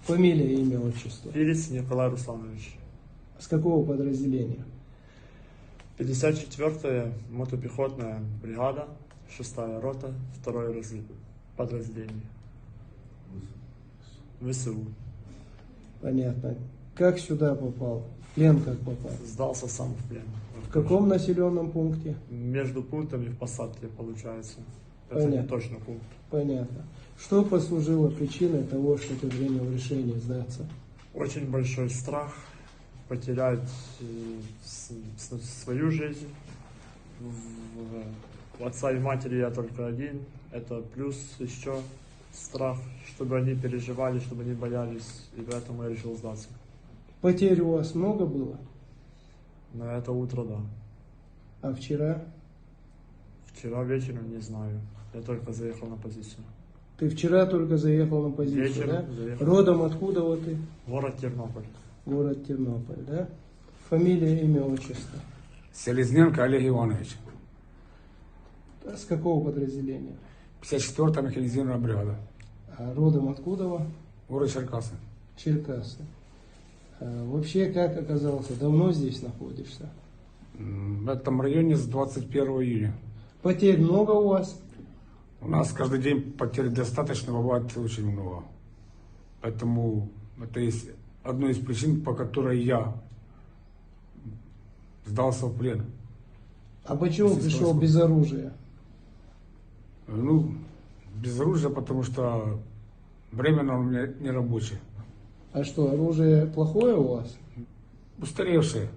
Фамилия, имя, отчество. Перец Николай Русланович. С какого подразделения? 54-я мотопехотная бригада, 6-я рота, 2-е подразделение. ВСУ. Понятно. Как сюда попал? В плен как попал? Сдался сам в плен. В каком населенном пункте? Между пунктами в посадке получается. Это Понятно. не точно пункт. Понятно. Что послужило причиной того, что ты принял решение сдаться? Очень большой страх потерять свою жизнь. У отца и матери я только один. Это плюс еще страх, чтобы они переживали, чтобы они боялись. И поэтому я решил сдаться. Потерь у вас много было? На это утро, да. А вчера? Вчера вечером не знаю. Я только заехал на позицию. Ты вчера только заехал на позицию, Вечером да? заехал. Родом откуда вот ты? Город Тернополь. Город Тернополь, да? Фамилия, имя, отчество. Селезненко Олег Иванович. А с какого подразделения? 54-я механизированная бригада. А родом откуда вы? Город Черкасы. Черкассы. А вообще, как оказался? Давно здесь находишься? В этом районе с 21 июня. Потерь много у вас? У нас каждый день потерь достаточно, бывает очень много. Поэтому это есть одной из причин, по которой я сдался в плен. А почему пришел без оружия? Ну, без оружия, потому что временно у меня не рабочее. А что, оружие плохое у вас? Устаревшее.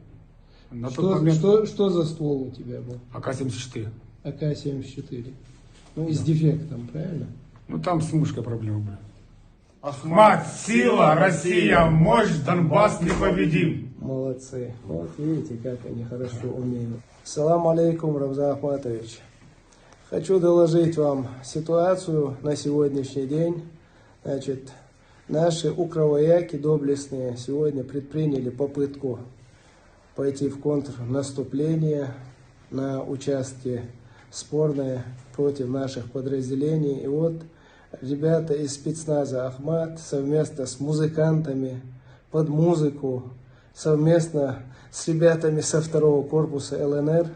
На тот Что, момент что за ствол у тебя был? АК-74. АК-74. Ну, и с дефектом, правильно? Ну, там с мушкой проблемы были. Ахмат, сила, Россия, мощь, Донбасс непобедим. Молодцы. Вот видите, как они хорошо умеют. Салам алейкум, Рамзан Ахматович. Хочу доложить вам ситуацию на сегодняшний день. Значит, наши укровояки доблестные сегодня предприняли попытку пойти в контрнаступление на участке спорное против наших подразделений. И вот ребята из спецназа Ахмат совместно с музыкантами под музыку, совместно с ребятами со 2-го корпуса ЛНР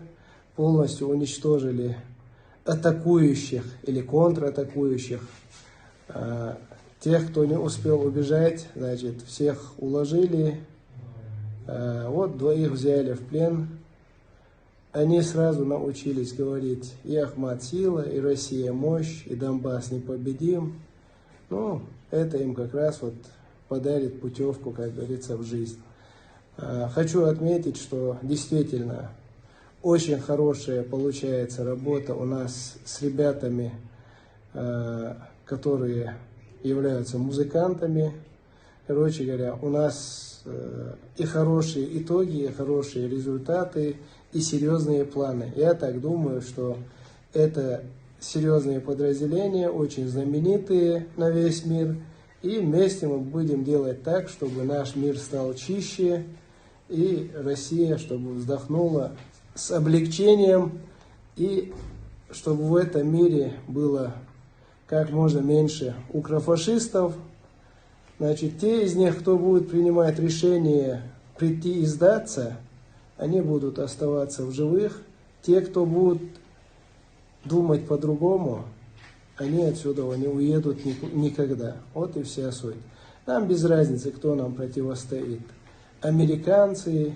полностью уничтожили атакующих или контратакующих. Тех, кто не успел убежать, значит, всех уложили. Вот 2 взяли в плен. Они сразу научились говорить: и Ахмат сила, и Россия мощь, и Донбасс непобедим. Ну, это им как раз вот подарит путевку, как говорится, в жизнь. Хочу отметить, что действительно очень хорошая получается работа у нас с ребятами, которые являются музыкантами. Короче говоря, у нас и хорошие итоги, и хорошие результаты, и серьезные планы. Я так думаю, что это серьезные подразделения, очень знаменитые на весь мир. И вместе мы будем делать так, чтобы наш мир стал чище, и Россия, чтобы вздохнула с облегчением, и чтобы в этом мире было как можно меньше укрофашистов. Значит, те из них, кто будет принимать решение прийти и сдаться, они будут оставаться в живых. Те, кто будут думать по-другому, они отсюда не уедут никогда. Вот и вся суть. Нам без разницы, кто нам противостоит. Американцы,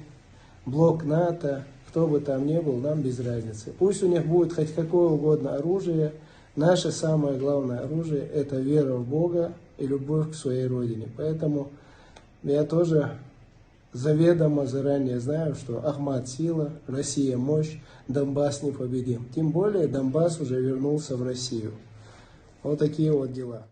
блок НАТО, кто бы там ни был, нам без разницы. Пусть у них будет хоть какое угодно оружие. Наше самое главное оружие – это вера в Бога и любовь к своей родине. Поэтому я тоже заведомо заранее знаю, что Ахмат сила, Россия мощь, Донбасс непобедим. Тем более Донбасс уже вернулся в Россию. Вот такие вот дела.